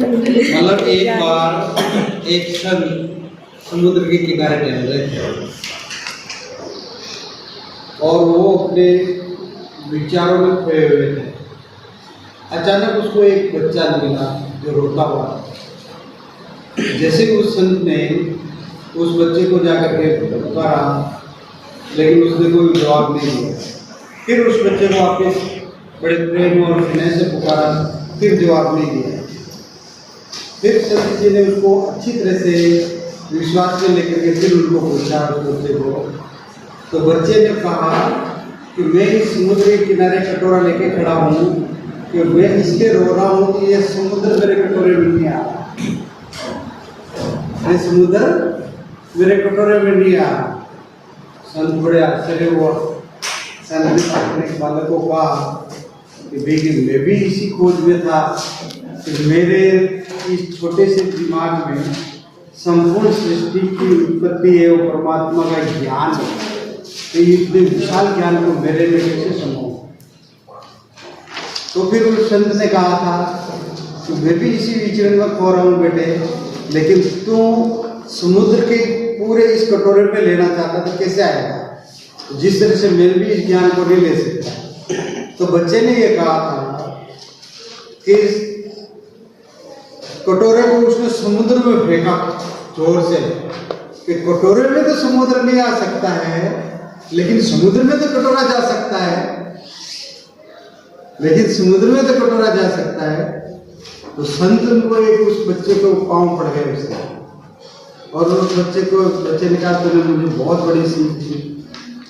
मतलब एक बार एक संत समुद्र के किनारे टहल रहे थे और वो अपने विचारों में खोए हुए थे। अचानक उसको एक बच्चा मिला जो रोता हुआ था। जैसे उस संत ने उस बच्चे को जाकर के पुकारा, लेकिन उसने कोई जवाब नहीं दिया। फिर उस बच्चे को वापस बड़े प्रेम और स्नेह से पुकारा, फिर जवाब नहीं दिया। फिर संत जी ने उसको अच्छी तरह से विश्वास में लेकर के फिर उनको पूछा उस बच्चे को। तो बच्चे ने कहा कि मैं इस समुद्र के किनारे कटोरा लेके खड़ा हूँ कि मैं इसके रो रहा हूँ कि ये समुद्र मेरे कटोरे में नहीं आ रहा, ये समुद्र मेरे कटोरे में नहीं आ रहा। संत बड़े आश्चर्य हुआ। संत ने अपने बालक को कहा कि देखिए मैं भी इसी खोज में था कि मेरे इस छोटे से दिमाग में संपूर्ण सृष्टि की उत्पत्ति है, वो परमात्मा का ज्ञान है, तो इतने विशाल ज्ञान को मेरे में कैसे संभव। तो फिर उस संत ने कहा था कि मैं भी इसी विचरण में खो रहा हूँ बेटे, लेकिन तू समुद्र के पूरे इस कटोरे पे लेना चाहता तो कैसे आएगा, जिस तरह से मैं भी इस ज्ञान को नहीं ले सकता। तो बच्चे ने ये कहा था कि कटोरे को उसने समुद्र में फेंका जोर से कि कटोरे में तो समुद्र नहीं आ सकता है, लेकिन समुद्र में तो कटोरा जा सकता है, लेकिन समुद्र में तो कटोरा जा सकता है। तो संत को एक उस बच्चे को पाँव पड़ गए उससे, और उस बच्चे ने कहा तूने मुझे बहुत बड़ी सीख दी।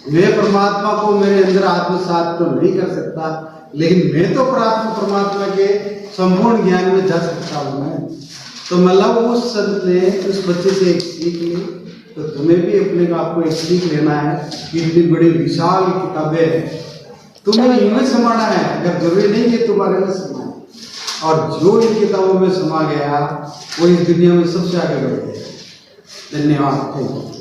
मैं परमात्मा को मेरे अंदर आत्मसात तो नहीं कर सकता, लेकिन मैं तो परमात्मा के संपूर्ण ज्ञान में जा सकता हूँ मैं। तो मतलब उस संत ने उस बच्चे से एक सीख ली, तो तुम्हें भी अपने आप को एक सीख लेना है कि इतनी बड़ी विशाल किताबें हैं, तुम्हें इनमें समाना है। अगर जरूरी नहीं है तुम्हारे में समाए, और जो इन किताबों में समा गया वो इस दुनिया में सबसे आगे बढ़ गया। धन्यवाद।